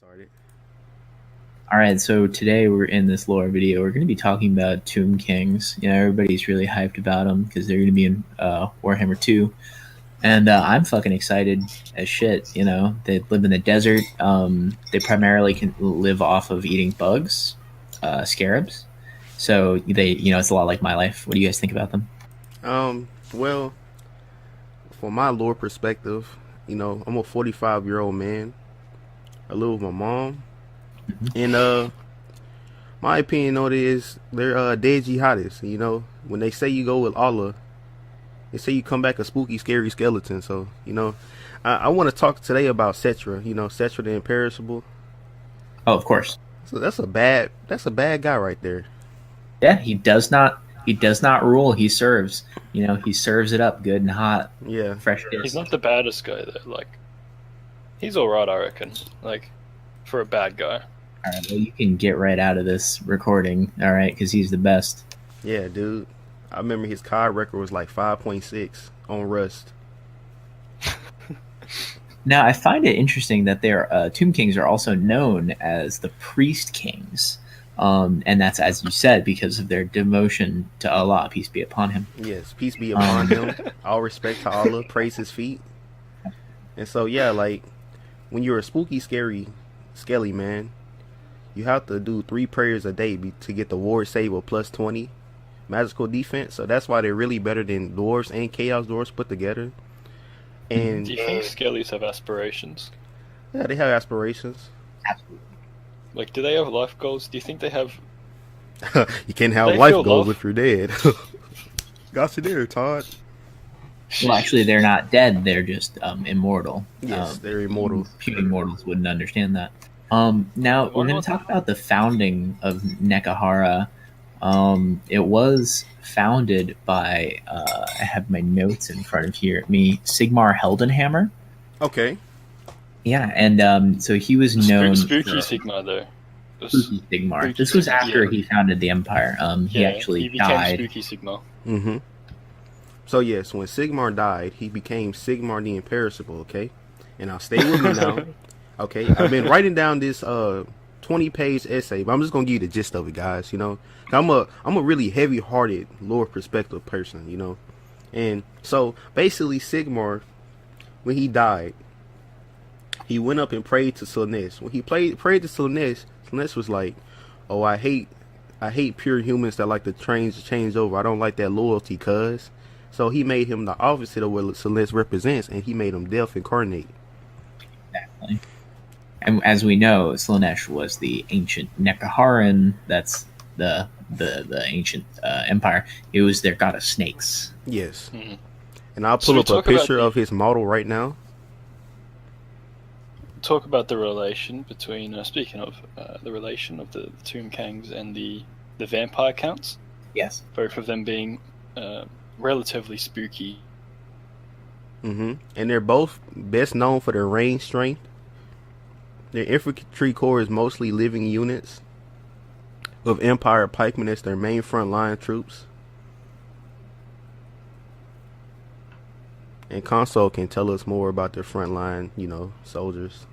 Started. All right, so today we're in this lore video. We're going to be talking about Tomb Kings. Everybody's really hyped about them because they're going to be in Warhammer 2. And I'm fucking excited as shit. They live in the desert. They primarily can live off of eating bugs, scarabs. So it's a lot like my life. What do you guys think about them? Well, from my lore perspective, I'm a 45-year-old man. I live with my mom, Mhm. and my opinion on it is they're dead jihadists. When they say you go with Allah, they say you come back a spooky, scary skeleton. So, I want to talk today about Setra. Setra the Imperishable. Oh, of course. So that's a bad guy right there. Yeah, he does not rule. He serves. He serves it up good and hot, Yeah, fresh He's kiss. not the baddest guy though. He's alright, I reckon. For a bad guy. All right, well, you can get right out of this recording, all right, because he's the best. yeah, dude. I remember his COD record was like 5.6 on Rust. Now, I find it interesting that their Tomb Kings are also known as the Priest Kings, and that's, as you said, because of their devotion to Allah, peace be upon him. Yes, peace be upon him. All respect to Allah. Praise his feet. And so, yeah, like when you're a spooky, scary, skelly man, you have to do 3 prayers a day to get the ward save of plus 20 magical defense. So that's why they're really better than dwarves and chaos dwarves put together. And Do you think Skellies have aspirations? yeah, they have aspirations. Absolutely. Do they have life goals? Do you think they have? You can't have They life feel goals love. if you're dead. Got you there, Todd. Well, actually, they're not dead; they're just immortal. Yes, they're immortal. Puny mortals wouldn't understand that. Now we're Why going not? to talk about the founding of Nekahara. It was founded by I have my notes in front of me, Sigmar Heldenhammer. Okay. Yeah, and so he was known Spooky for Sigma though. Spooky Sigmar. Spooky This was Sigmar, after yeah. he founded the Empire. He actually he became died. Spooky Sigma. Mm-hmm. So yes, when Sigmar died, he became Sigmar the Imperishable. Okay, and now stay with me now. Okay, I've been writing down this 20-page essay, but I'm just gonna give you the gist of it, guys. I'm a really heavy-hearted lore perspective person. And so basically Sigmar, when he died, he went up and prayed to Slaanesh. When he prayed to Slaanesh, Slaanesh was like, "Oh, I hate pure humans that like to change over. I don't like that loyalty, cuz." So he made him the opposite of what Celeste represents, and he made him death incarnate. Exactly. And as we know, Slaanesh was the ancient Nekaharan. That's the ancient empire. It was their god of snakes. Yes. Mhm. And I'll So pull we up a talk about picture the- of his model right now. Talk about the relation between. Speaking of the relation of the Tomb Kings and the vampire counts. Yes. Both of them being relatively spooky. And they're both best known for their range strength. Their infantry corps is mostly living units, with Empire pikemen as their main front line troops. And Consul can tell us more about their front line, soldiers.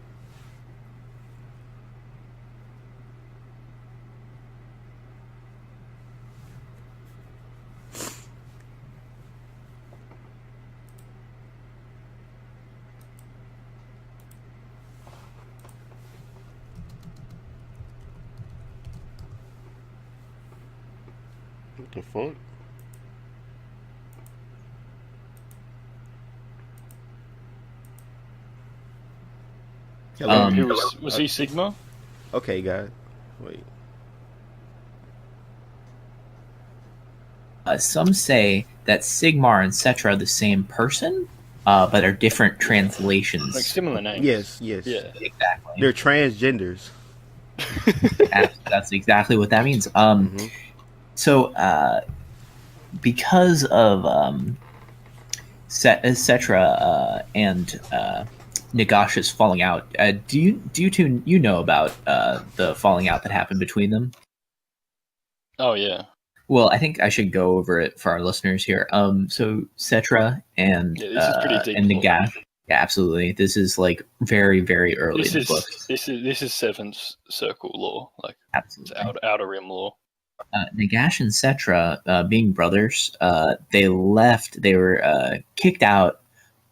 What the fuck? Who was he Sigma? Okay, guys. Wait. Some say that Sigmar and Cetra are the same person, but are different translations. Similar names. Yes. Yeah. Exactly. They're transgenders. That's exactly what that means. Mhm. So, because of Cetra and Nagash's falling out, do you two know about the falling out that happened between them? Oh yeah. Well, I think I should go over it for our listeners here. So Cetra and Yeah, this is pretty deep and lore. Nagash, Yeah, absolutely. This is like very, very early in the book. This is Seventh Circle lore, like it's Absolutely. outer rim lore. Nagash and Cetra, being brothers, they left. They were kicked out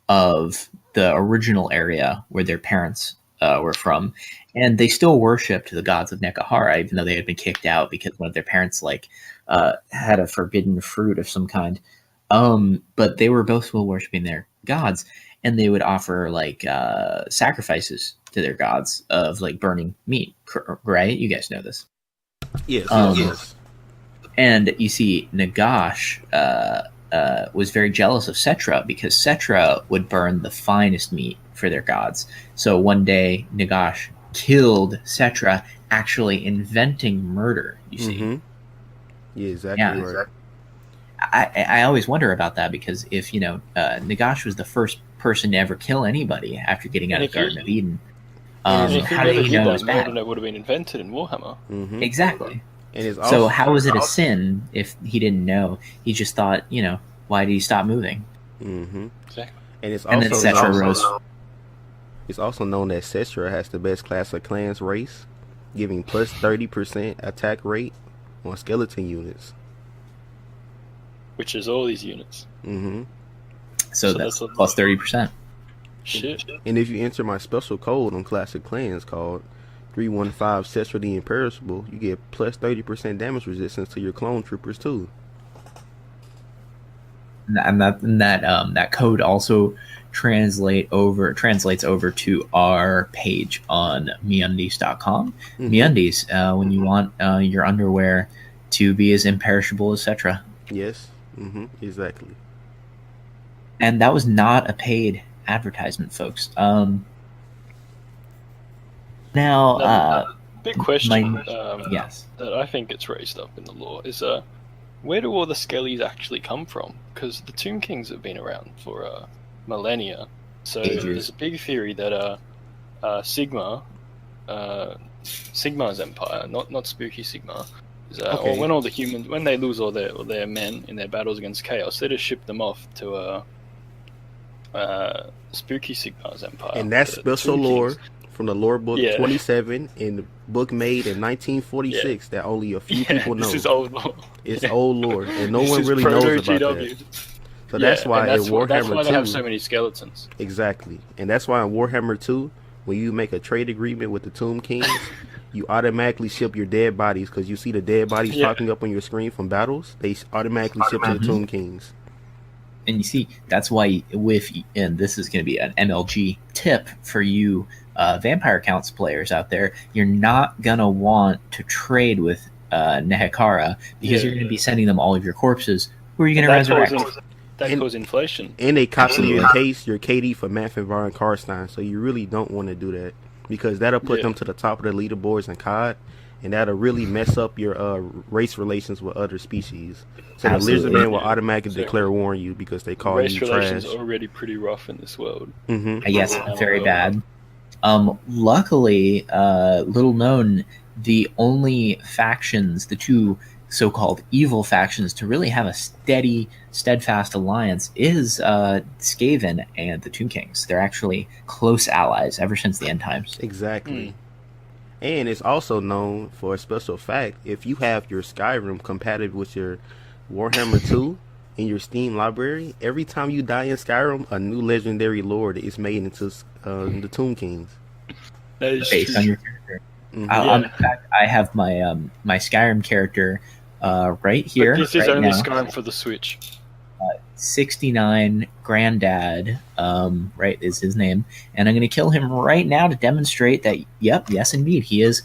of the original area where their parents were from, and they still worshipped the gods of Nekahara, even though they had been kicked out because one of their parents had a forbidden fruit of some kind. But they were both still worshiping their gods, and they would offer sacrifices to their gods of like burning meat. Right? You guys know this. Yes, yes. And you see, Nagash was very jealous of Cetra because Cetra would burn the finest meat for their gods. So one day, Nagash killed Cetra, actually inventing murder. You see, Yeah, exactly right. I always wonder about that because if Nagash was the first person to ever kill anybody after getting out of the Garden of Eden, how did he know it was bad? It would have been invented in Warhammer. Exactly. And so how was it a sin if he didn't know? He just thought, why did he stop moving? Exactly. And it's and also then Cetra rose. It's also known that Cetra has the best class of clans race, giving plus 30% attack rate on skeleton units. Which is all these units. So that's plus 30%. Shit. And if you enter my special code on Classic Clans called 315 Cetra the Imperishable, you get plus 30% damage resistance to your clone troopers too. And that code also translates over to our page on MeUndies.com. MeUndies, when you want your underwear to be as imperishable as Cetra. Yes, exactly. And that was not a paid advertisement, folks. Now, big question. Yes, that I think gets raised up in the lore is where do all the skellies actually come from? Because the Tomb Kings have been around for millennia. So there's a big theory that Sigma's empire, not spooky Sigma, is, or when all the humans, when they lose all their men in their battles against Chaos, they just ship them off to spooky Sigma's empire. And that's special lore from the lore book 27 in the book made in 1946 that only a few people know. This is old lore. It's old lore, and no one really knows about that. So that's why in Warhammer 2... they have so many skeletons. Exactly. And that's why in Warhammer 2, when you make a trade agreement with the Tomb Kings, you automatically ship your dead bodies, because you see the dead bodies popping up on your screen from battles. They automatically ship to the Tomb Kings. And you see, that's why and this is going to be an MLG tip for you Vampire Counts players out there, you're not going to want to trade with Nekahara because you're going to be sending them all of your corpses. Who are you going to resurrect? That causes inflation. And they copy and paste your KD for Manfenvar and Karstein, so you really don't want to do that, because that'll put them to the top of the leaderboards in COD, and that'll really mess up your race relations with other species. So the Lizardman will automatically declare war on you because they call you trash. Race relations are already pretty rough in this world. Yes, very bad. Luckily, little known, the only factions, the two so-called evil factions to really have a steadfast alliance is Skaven and the Tomb Kings. They're actually close allies ever since the end times. Exactly. And it's also known for a special fact, if you have your Skyrim compatible with your Warhammer 2 in your Steam library, every time you die in Skyrim, a new legendary lord is made into the Tomb Kings. Based on your character. In fact, I have my my Skyrim character right here. But this is only Skyrim for the Switch. 69 Granddad, right, is his name, and I'm going to kill him right now to demonstrate that. Yes, indeed, he is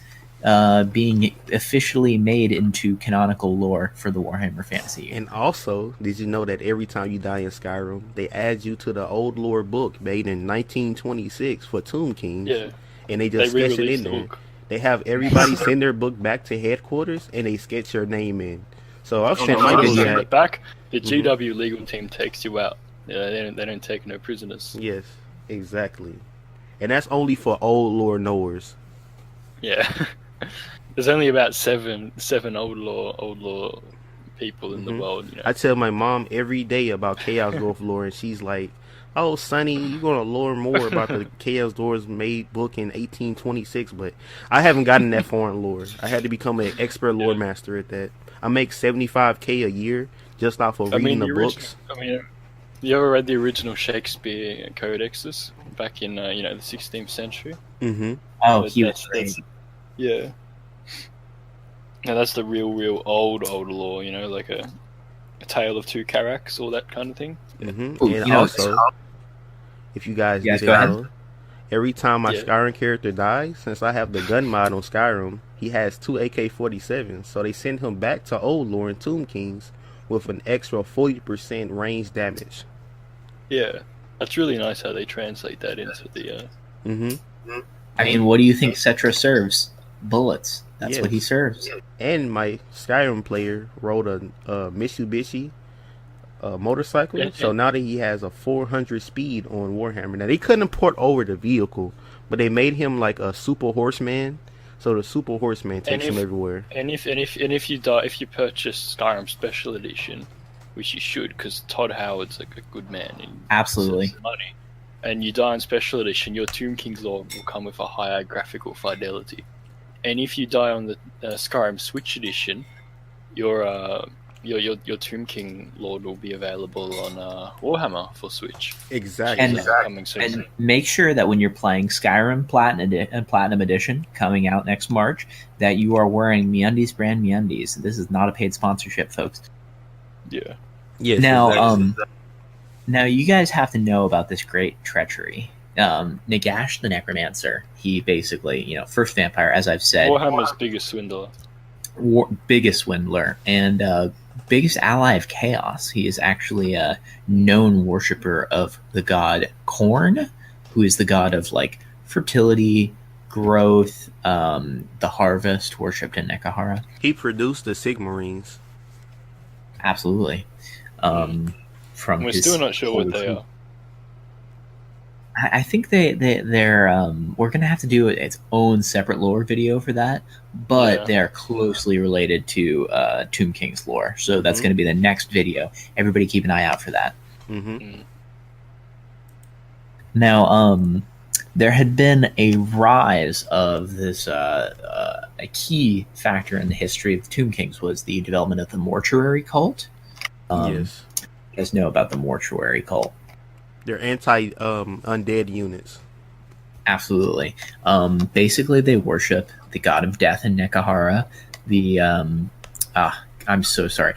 being officially made into canonical lore for the Warhammer Fantasy. And also, did you know that every time you die in Skyrim, they add you to the old lore book made in 1926 for Tomb Kings? Yeah. And they just sketch it in there. They have everybody send their book back to headquarters, and they sketch your name in. So I've sent my book back. The GW legal team takes you out. They don't take no prisoners. Yes, exactly. And that's only for old lore knowers. Yeah. There's only about seven old lore people in the world. You know? I tell my mom every day about Chaos Growth lore, and she's like, Oh, Sonny, you're gonna learn more about the Chaos Doors made book in 1826, but I haven't gotten that far in lore. I had to become an expert lore Yeah. master at that. I make 75K a year just off of I reading mean, the the original. books. I mean, you ever read the original Shakespeare codexes back in the 16th century? Mm-hmm. Oh, But he was great. yeah. Now that's the real old lore. Like a Tale of Two Carracks, all that kind of thing. Mm-hmm. Ooh, And you know, also, if you guys Yes, go didn't ahead. know, every time my Yeah. Skyrim character dies, since I have the gun mod on Skyrim, he has 2 AK-47s, so they send him back to Old Lore and Tomb Kings with an extra 40% range damage. Yeah, that's really nice how they translate that into the. Mm-hmm. I mean, what do you think Cetra serves? Bullets. That's what he Yes. serves. And my Skyrim player rode a Mitsubishi motorcycle, And, so and, now that he has a 400 speed on Warhammer. Now they couldn't port over the vehicle, but they made him like a super horseman, so the super horseman takes him everywhere. and if you die, if you purchase Skyrim Special Edition, which you should, because Todd Howard's like a good man and Absolutely. deserves the money, and you die in Special Edition, your Tomb King's Lore will come with a higher graphical fidelity. And if you die on the Skyrim Switch Edition, your Tomb King Lord will be available on Warhammer for Switch. Exactly. And- Coming soon. And make sure that when you're playing Skyrim Platinum Edition coming out next March, that you are wearing MeUndies brand MeUndies. This is not a paid sponsorship, folks. Yeah. Yes. Now, exactly. now you guys have to know about this great treachery. Nagash the Necromancer, he basically, first vampire, as I've said, Warhammer's biggest swindler. biggest swindler and biggest ally of chaos. He is actually a known worshiper of the god Corn, who is the god of like fertility, growth, the harvest, worshipped in Nekahara. He produced the Sigmarines. Absolutely. From We're his still not sure what holy they fruit. are. I think they're we're gonna have to do its own separate lore video for that, but Yeah. they're closely related to Tomb King's lore, so that's Mhm. gonna be the next video. Everybody keep an eye out for that. Mm-hmm. Now, there had been a rise of this. A key factor in the history of the Tomb Kings was the development of the mortuary cult. Yes. You guys know about the mortuary cult. They're anti undead units. Absolutely. Basically, they worship the god of death in Nekahara, the I'm so sorry,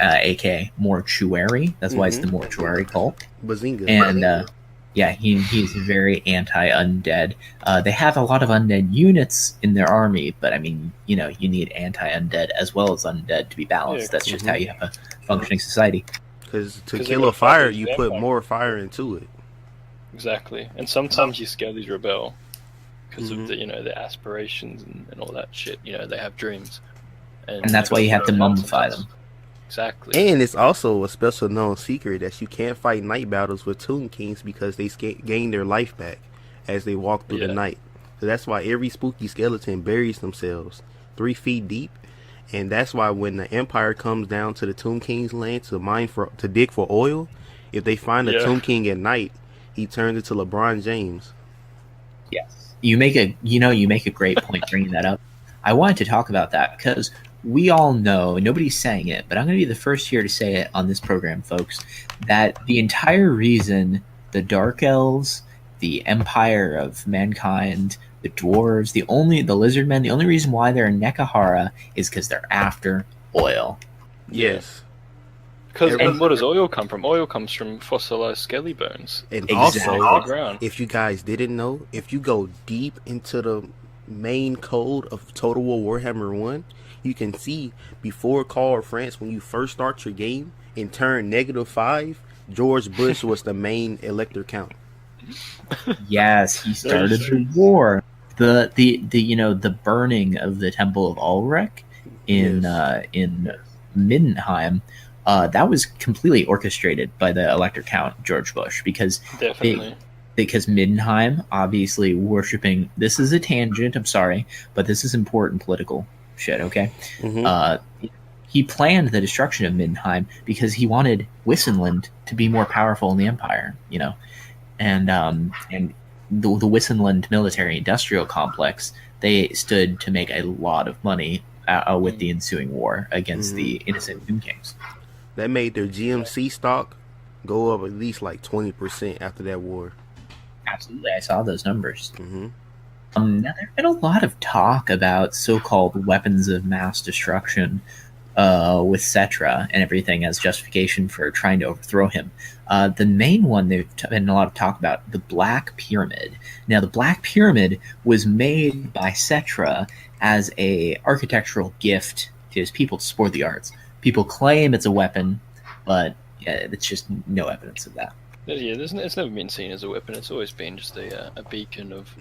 aka Mortuary. That's why it's the mortuary cult. Bazinga. And yeah, he's very anti-undead. They have a lot of undead units in their army, but I mean, you need anti-undead as well as undead to be balanced. Yeah. That's just how you have a functioning society. Because to 'Cause they kill got a fire, fucking you put vampire. more fire into it. Exactly. And sometimes you skellies rebel because Mhm. of the their aspirations and all that shit. They have dreams. And that's why you have to mummify them. Exactly. And it's also a special known secret that you can't fight night battles with Tomb Kings because they gain their life back as they walk through the Yeah. night. So that's why every spooky skeleton buries themselves 3 feet deep. And that's why when the Empire comes down to the Tomb King's land to dig for oil, if they find a Yeah. Tomb King at night, he turns into LeBron James. Yes, you make a great point bringing that up. I wanted to talk about that because we all know, nobody's saying it, but I'm going to be the first here to say it on this program, folks, that the entire reason the Dark Elves, the Empire of Mankind, the Dwarves, the Lizard Men, the only reason why they're in Nekahara is because they're after oil. Yes. And where does oil come from? Oil comes from fossilized skelly bones. And Exactly. also, The ground. if you guys didn't know, if you go deep into the main code of Total War Warhammer 1, you can see before Call of France, when you first start your game and turn -5, George Bush was the main elector count. Yes, he started the war. The burning of the Temple of Ulrich in Middenheim, that was completely orchestrated by the elector count George Bush because Definitely. because Middenheim obviously worshiping. This is a tangent. I'm sorry, but this is important political shit. Okay. Mm-hmm. he planned the destruction of Middenheim because he wanted Wissenland to be more powerful in the Empire, you know, and the Wissenland military-industrial complex, they stood to make a lot of money with the ensuing war against the innocent Tomb Kings. That made their GMC stock go up at least like 20% after that war. Absolutely, I saw those numbers. Mm-hmm. Now, there's been a lot of talk about so-called weapons of mass destruction with Cetra and everything as justification for trying to overthrow him. The main one there's been a lot of talk about, the Black Pyramid. Now, the Black Pyramid was made by Cetra as a architectural gift to his people to support the arts. People claim it's a weapon, but it's just no evidence of that. Yeah, it's never been seen as a weapon. It's always been just a beacon of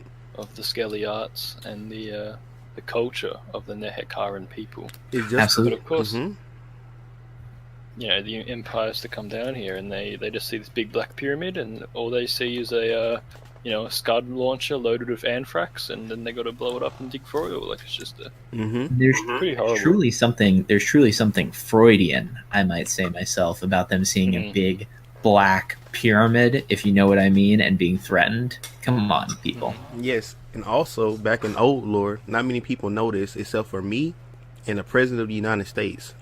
the Skelly arts and the culture of the Nehekaran people. Absolutely. But of course, you know, the empires to come down here and they just see this big black pyramid and all they see is a Scud launcher loaded with anthrax, and then they got to blow it up and dig for oil. Like, it's just There's pretty horrible. There's truly something Freudian, I might say myself, about them seeing a big black pyramid, if you know what I mean, and being threatened. Come on, people. Yes, and also back in old lore, not many people know this except for me and the President of the United States.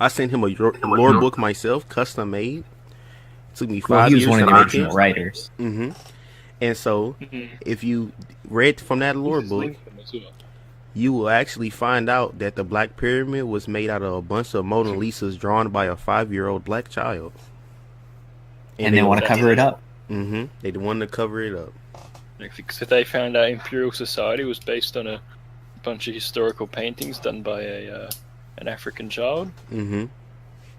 I sent him a lore book myself, custom made. It took me 5 years he was one to of the make original it. writers. And so, if you read from that lore book, you will actually find out that the Black Pyramid was made out of a bunch of Mona Lisas drawn by a 5-year-old black child. And they want to cover it up. They wanted to cover it up. Because if they found out Imperial Society was based on a bunch of historical paintings done by an African child,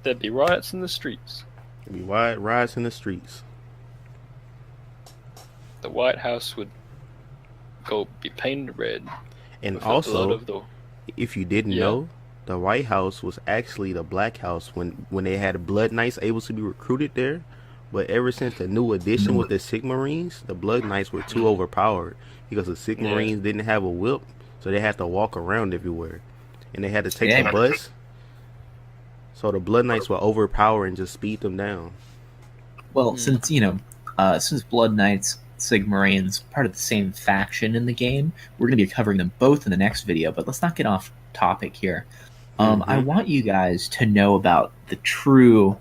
there'd be riots in the streets. There'd be riots in the streets. The White House would be painted red. And also, if you didn't know, the White House was actually the Black House when they had Blood Knights able to be recruited there. But ever since the new edition with the Sigmarines, the Blood Knights were too overpowered because the Sigmarines didn't have a whip, so they had to walk around everywhere, and they had to take the bus. So the Blood Knights were overpower and just speed them down. Well, since Blood Knights, Sigmarines, part of the same faction in the game, we're going to be covering them both in the next video. But let's not get off topic here. I want you guys to know about the true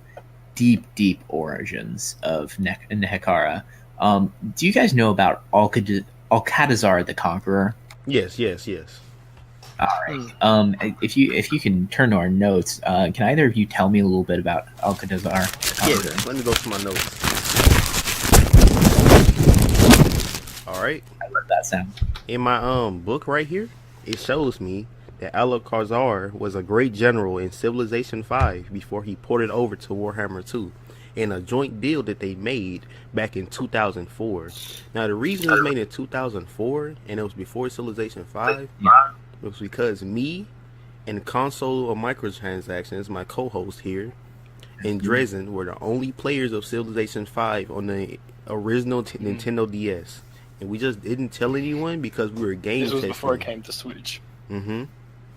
deep origins of Nehekara. Do you guys know about Alcatazar the Conqueror? Yes. All right. If you can turn to our notes, can either of you tell me a little bit about Alcatazar the Conqueror? Yeah, let me go to my notes. All right. I love that sound. In my book right here, it shows me that Alcatazar was a great general in Civilization 5 before he ported over to Warhammer 2 in a joint deal that they made back in 2004. Now, the reason it was made in 2004 and it was before Civilization 5 was because me and Consul of Microtransactions, my co-host here, and Drezen were the only players of Civilization 5 on the original Nintendo DS. And we just didn't tell anyone because we were game testing. This was before it came to Switch.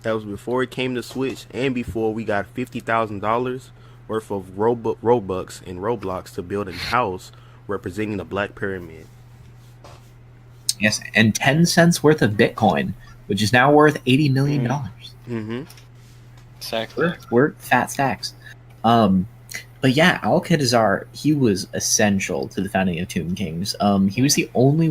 That was before it came to Switch and before we got $50,000 worth of Robux and Roblox to build a house representing the Black Pyramid. Yes, and 10 cents worth of Bitcoin, which is now worth $80 million. Exactly. We're fat stacks. But yeah, Alcatazar, he was essential to the founding of Tomb Kings. He was the only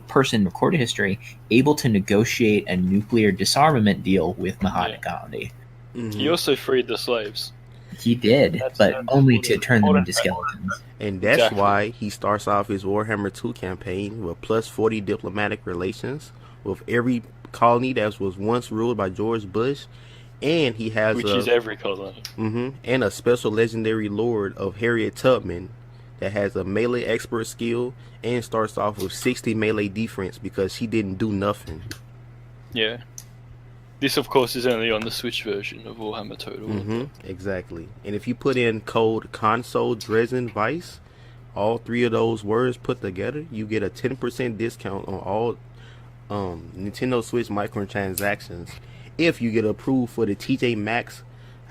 person in recorded history able to negotiate a nuclear disarmament deal with Mahatma Gandhi. He also freed the slaves. He did, but only to turn them into skeletons. And that's why he starts off his Warhammer 2 campaign with plus 40 diplomatic relations with every colony that was once ruled by George Bush. And he has which is every colony. And a special legendary lord of Harriet Tubman that has a melee expert skill and starts off with 60 melee defense because she didn't do nothing. Yeah. This, of course, is only on the Switch version of Warhammer Total. Exactly. And if you put in code Consul Drezen Vice, all three of those words put together, you get a 10% discount on all Nintendo Switch microtransactions. if you get approved for the TJ Maxx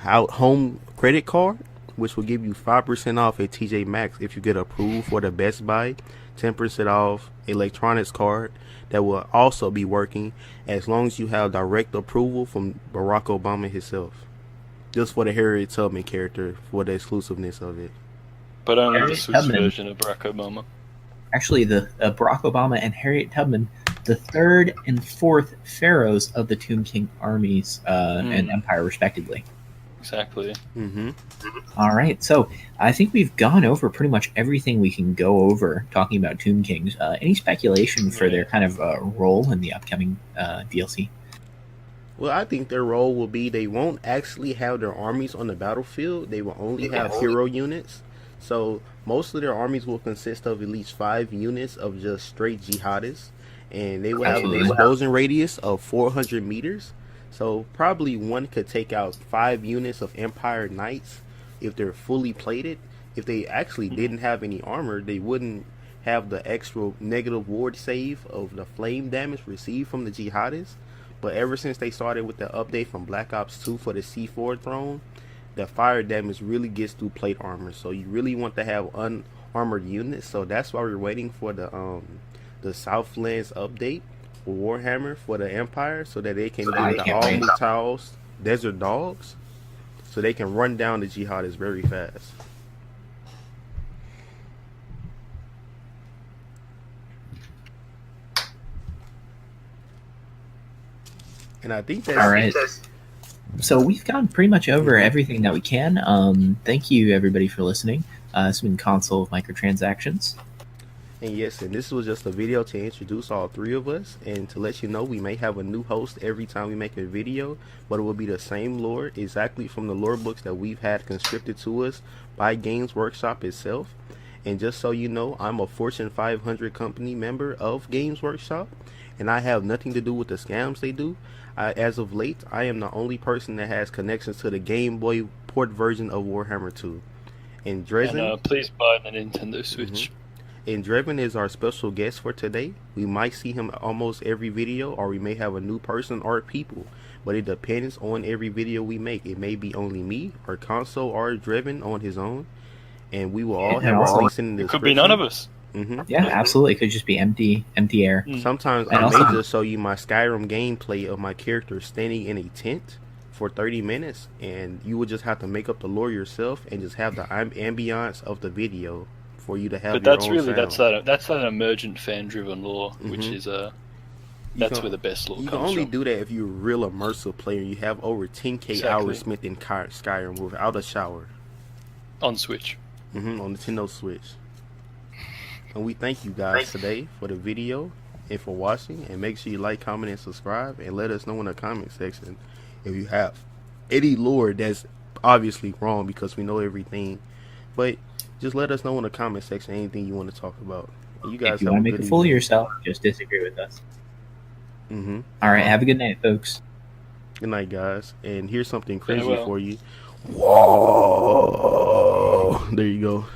out home credit card, which will give you 5% off at TJ Maxx if you get approved for the Best Buy, 10% off electronics card that will also be working as long as you have direct approval from Barack Obama himself. Just for the Harriet Tubman character, for the exclusiveness of it. But only Harriet the Swiss Tubman. version of Barack Obama. Actually, the Barack Obama and Harriet Tubman, the third and fourth pharaohs of the Tomb King armies and empire, respectively. Exactly. Mm-hmm. All right, so I think we've gone over pretty much everything we can go over talking about Tomb Kings. Any speculation for their kind of role in the upcoming DLC? Well, I think their role will be they won't actually have their armies on the battlefield. They will only have hero units. So most of their armies will consist of at least 5 units of just straight jihadists. And they will have an exposing radius of 400 meters. So probably one could take out 5 units of Empire Knights if they're fully plated. If they actually didn't have any armor, they wouldn't have the extra negative ward save of the flame damage received from the jihadists. But ever since they started with the update from Black Ops 2 for the C4 throne, the fire damage really gets through plate armor. So you really want to have unarmored units. So that's why we're waiting for the Southlands update for Warhammer for the Empire, so that they can do the All Mutals Desert Dogs, so they can run down the jihadists very fast. And I think that's all right. So we've gone pretty much over everything that we can. Thank you, everybody, for listening. This has been Consul of Microtransactions. And yes, and this was just a video to introduce all 3 of us, and to let you know we may have a new host every time we make a video, but it will be the same lore exactly from the lore books that we've had conscripted to us by Games Workshop itself. And just so you know, I'm a Fortune 500 company member of Games Workshop, and I have nothing to do with the scams they do. As of late, I am the only person that has connections to the Game Boy port version of Warhammer 2. And Drezen, And please buy the Nintendo Switch. And Drezen is our special guest for today. We might see him almost every video, or we may have a new person or people. But it depends on every video we make. It may be only me, or Consul, or Drezen on his own. And we will all have our links in the description. Could be none of us. Yeah, absolutely. It could just be empty air. Sometimes I may just show you my Skyrim gameplay of my character standing in a tent for 30 minutes, and you would just have to make up the lore yourself and just have the ambiance of the video for you to have. But your that's own really sound. that's that emergent fan-driven lore, which is that's where the best lore comes from. You can only do that if you're a real immersive player. You have over 10k hours spent in Skyrim without a shower. On Switch. On Nintendo Switch. And we thank you guys today for the video and for watching. And make sure you like, comment, and subscribe. And let us know in the comment section if you have any lore that's obviously wrong, because we know everything. But just let us know in the comment section anything you want to talk about. And you guys, if you want to make a fool of yourself, just disagree with us. All right, have a good night, folks. Good night, guys. And here's something crazy Farewell. for you. Whoa! There you go.